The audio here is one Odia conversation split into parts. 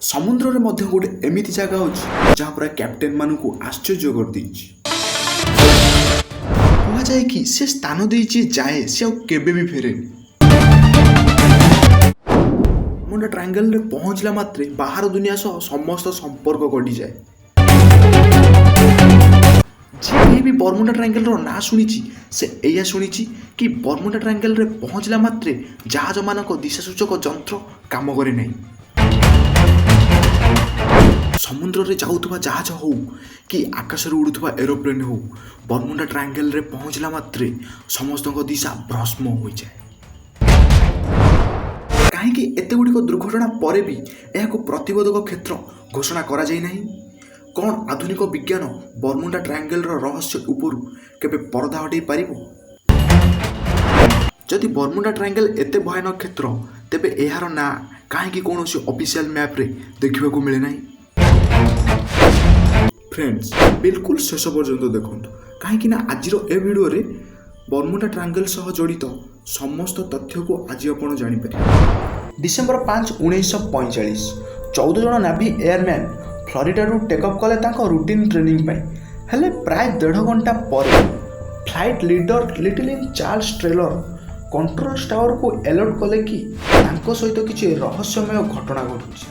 ସମୁଦ୍ରରେ ମଧ୍ୟ ଗୋଟେ ଏମିତି ଜାଗା ଅଛି ଯାହା ପୁରା କ୍ୟାପ୍ଟେନ୍ ମାନଙ୍କୁ ଆଶ୍ଚର୍ଯ୍ୟ କରିଦେଇଛି। କୁହାଯାଏ କି ସେ ସ୍ଥାନ ଦେଇ ଯିଏ ଯାଏ ସେ ଆଉ କେବେ ବି ଫେରେନି। ବର୍ମୁଡା ଟ୍ରାୟାଙ୍ଗଲରେ ପହଞ୍ଚିଲା ମାତ୍ରେ ବାହାର ଦୁନିଆ ସହ ସମସ୍ତ ସମ୍ପର୍କ କଟିଯାଏ। ଯିଏ କେହି ବି ବର୍ମୁଡା ଟ୍ରାୟାଙ୍ଗଲର ନାଁ ଶୁଣିଛି ସେ ଏଇଆ ଶୁଣିଛି କି ବର୍ମୁଡା ଟ୍ରାୟାଙ୍ଗଲରେ ପହଞ୍ଚିଲା ମାତ୍ରେ ଜାହାଜମାନଙ୍କ ଦିଶାସୂଚକ ଯନ୍ତ୍ର କାମ କରେ ନାହିଁ। ସମୁଦ୍ରରେ ଯାଉଥିବା ଜାହାଜ ହଉ କି ଆକାଶରେ ଉଡ଼ୁଥିବା ଏରୋପ୍ଲେନ୍ ହଉ, ବର୍ମୁଡା ଟ୍ରାୟାଙ୍ଗଲରେ ପହଞ୍ଚିଲା ମାତ୍ରେ ସମସ୍ତଙ୍କ ଦିଶା ଭ୍ରଷ୍ମ ହୋଇଯାଏ। କାହିଁକି ଏତେ ଗୁଡ଼ିକ ଦୁର୍ଘଟଣା ପରେ ବି ଏହାକୁ ପ୍ରତିବୋଧକ କ୍ଷେତ୍ର ଘୋଷଣା କରାଯାଇ ନାହିଁ? କ'ଣ ଆଧୁନିକ ବିଜ୍ଞାନ ବର୍ମୁଡା ଟ୍ରାୟାଙ୍ଗଲର ରହସ୍ୟ ଉପରୁ କେବେ ପରଦା ହଟେଇ ପାରିବ? ଯଦି ବର୍ମୁଡା ଟ୍ରାୟାଙ୍ଗଲ ଏତେ ଭୟାନକ କ୍ଷେତ୍ର, ତେବେ ଏହାର ନାଁ କାହିଁକି କୌଣସି ଅଫିସିଆଲ ମ୍ୟାପ୍ରେ ଦେଖିବାକୁ ମିଳେ ନାହିଁ? ଫ୍ରେଣ୍ଡସ୍, ବିଲକୁଲ ଶେଷ ପର୍ଯ୍ୟନ୍ତ ଦେଖନ୍ତୁ, କାହିଁକି ନା ଆଜିର ଏ ଭିଡ଼ିଓରେ ବର୍ମୁଡା ଟ୍ରାୟାଙ୍ଗଲ ସହ ଜଡ଼ିତ ସମସ୍ତ ତଥ୍ୟକୁ ଆଜି ଆପଣ ଜାଣିପାରିବେ। ଡିସେମ୍ବର 5, 1945 14 ଜଣ ନାଭି ଏୟାରମ୍ୟାନ୍ ଫ୍ଲୋରିଡାରୁ ଟେକ୍ଅଫ୍ କଲେ ତାଙ୍କ ରୁଟିନ୍ ଟ୍ରେନିଂ ପାଇଁ। ହେଲେ ପ୍ରାୟ 1.5 ଘଣ୍ଟା ପରେ flight leader lieutenant Charles Taylor control ଟାୱାରକୁ ଆଲର୍ଟ କଲେ କି ତାଙ୍କ ସହିତ କିଛି ରହସ୍ୟମୟ ଘଟଣା ଘଟୁଛି।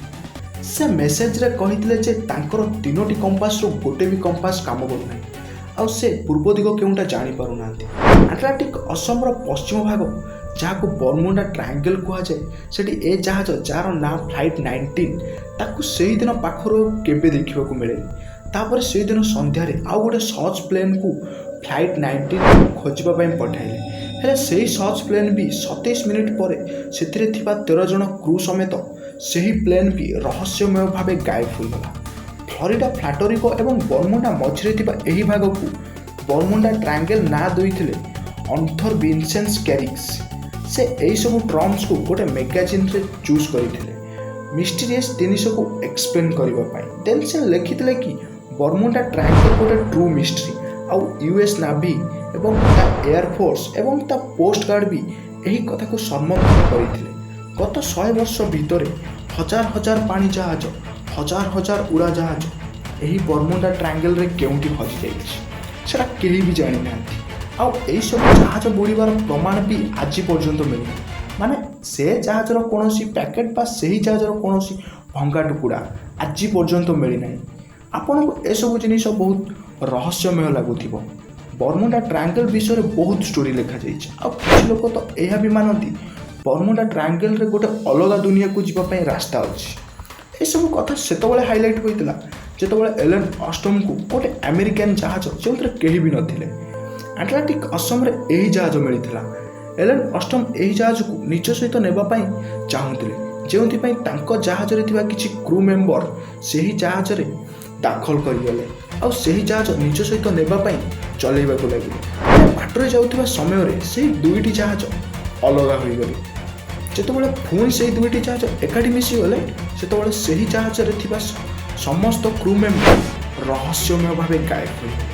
ସେ ମେସେଜରେ କହିଥିଲେ ଯେ ତାଙ୍କର 3ଟି କମ୍ପାସରୁ ଗୋଟେ ବି କମ୍ପାସ କାମ କରୁନାହିଁ, ଆଉ ସେ ପୂର୍ବ ଦିଗ କେଉଁଟା ଜାଣିପାରୁନାହାନ୍ତି। ଆଟଲାଣ୍ଟିକ୍ ଅସମର ପଶ୍ଚିମ ଭାଗ, ଯାହାକୁ ବର୍ମୁଡା ଟ୍ରାୟାଙ୍ଗଲ କୁହାଯାଏ, ସେଠି ଏ ଜାହାଜ ଯାହାର ନାଁ ଫ୍ଲାଇଟ୍ 19, ତାକୁ ସେହିଦିନ ପାଖରୁ କେବେ ଦେଖିବାକୁ ମିଳେନି। ତାପରେ ସେହିଦିନ ସନ୍ଧ୍ୟାରେ ଆଉ ଗୋଟେ ସର୍ଚ୍ଚ ପ୍ଲେନ୍କୁ ଫ୍ଲାଇଟ୍ 19 ଖୋଜିବା ପାଇଁ ପଠାଇଲେ। ହେଲେ ସେହି ସର୍ଚ୍ଚ ପ୍ଲେନ୍ ବି 27 ମିନିଟ୍ ପରେ ସେଥିରେ ଥିବା 13 ଜଣ କ୍ରୁ ସମେତ ସେହି ପ୍ଲେନ୍ ବି ରହସ୍ୟମୟ ଭାବେ ଗାୟବ ହୋଇଗଲା। ଫ୍ଲୋରିଡା ପ୍ଲାଟୋରିକୋ ଏବଂ ବର୍ମୁଡା ମଝିରେ ଥିବା ଏହି ଭାଗକୁ ବର୍ମୁଡା ଟ୍ରାୟାଙ୍ଗଲ ନାଁ ଦେଇଥିଲେ ଅର୍ଥର ଭିନସେନ୍ଟ କ୍ୟାରିକ୍ସ। ସେ ଏହିସବୁ ଟର୍ମସକୁ ଗୋଟେ ମ୍ୟାଗାଜିନ୍ରେ ଚୁଜ୍ କରିଥିଲେ ମିଷ୍ଟେରିୟସ୍ ଜିନିଷକୁ ଏକ୍ସପ୍ଲେନ୍ କରିବା ପାଇଁ। ଦେନ୍ ସେ ଲେଖିଥିଲେ କି ବର୍ମୁଡା ଟ୍ରାୟାଙ୍ଗଲ ଗୋଟେ ଟ୍ରୁ ମିଷ୍ଟ୍ରି, ଆଉ ୟୁଏସ୍ ନାଭି ଏବଂ ତା ଏୟାରଫୋର୍ସ ଏବଂ ତା କୋଷ୍ଟ ଗାର୍ଡ ବି ଏହି କଥାକୁ ସମର୍ଥନ କରିଥିଲେ। ଗତ 100 ବର୍ଷ ଭିତରେ ହଜାର ହଜାର ପାଣି ଜାହାଜ, ହଜାର ହଜାର ଉଡ଼ାଜାହାଜ ଏହି ବର୍ମୁଡା ଟ୍ରାୟାଙ୍ଗଲରେ କେଉଁଠି ହଜିଯାଇଛି ସେଟା କେହି ବି ଜାଣିନାହାନ୍ତି। ଆଉ ଏହିସବୁ ଜାହାଜ ବୁଡ଼ିବାର ପ୍ରମାଣ ବି ଆଜି ପର୍ଯ୍ୟନ୍ତ ମିଳିନି। ମାନେ ସେ ଜାହାଜର କୌଣସି ପ୍ୟାକେଟ୍ ବା ସେହି ଜାହାଜର କୌଣସି ଭଙ୍ଗା ଟୁକୁଡ଼ା ଆଜି ପର୍ଯ୍ୟନ୍ତ ମିଳିନାହିଁ। ଆପଣଙ୍କୁ ଏସବୁ ଜିନିଷ ବହୁତ ରହସ୍ୟମୟ ଲାଗୁଥିବ। ବର୍ମୁଡା ଟ୍ରାୟାଙ୍ଗଲ ବିଷୟରେ ବହୁତ ଷ୍ଟୋରି ଲେଖାଯାଇଛି, ଆଉ କିଛି ଲୋକ ତ ଏହା ବି ମାନନ୍ତି ବର୍ମୁଡା ଟ୍ରାୟାଙ୍ଗଲରେ ଗୋଟେ ଅଲଗା ଦୁନିଆକୁ ଯିବା ପାଇଁ ରାସ୍ତା ଅଛି। ଏସବୁ କଥା ସେତେବେଳେ ହାଇଲାଇଟ୍ ହୋଇଥିଲା ଯେତେବେଳେ ଏଲେନ୍ ଅଷ୍ଟମ୍ଙ୍କୁ ଗୋଟେ ଆମେରିକାନ୍ ଜାହାଜ, ଯେଉଁଥିରେ କେହି ବି ନଥିଲେ, ଆଟଲାଣ୍ଟିକ୍ ଅସମରେ ଏହି ଜାହାଜ ମିଳିଥିଲା। ଏଲେନ୍ ଅଷ୍ଟମ୍ ଏହି ଜାହାଜକୁ ନିଜ ସହିତ ନେବା ପାଇଁ ଚାହୁଁଥିଲେ, ଯେଉଁଥିପାଇଁ ତାଙ୍କ ଜାହାଜରେ ଥିବା କିଛି କ୍ରୁ ମେମ୍ବର ସେହି ଜାହାଜରେ ଦାଖଲ କରିଗଲେ, ଆଉ ସେହି ଜାହାଜ ନିଜ ସହିତ ନେବା ପାଇଁ ଚଲେଇବାକୁ ଲାଗିଲେ। ବାଟରେ ଯାଉଥିବା ସମୟରେ ସେହି 2ଟି ଜାହାଜ ଅଲଗା ହୋଇଗଲେ। ଯେତେବେଳେ ପୁଣି ସେହି 2ଟି ଜାହାଜ ଏକାଠି ମିଶିଗଲେ, ସେତେବେଳେ ସେହି ଜାହାଜରେ ଥିବା ସମସ୍ତ କ୍ରୁ ମେମ୍ବର ରହସ୍ୟମୟ ଭାବେ ଗାୟବ ହୋଇଗଲେ।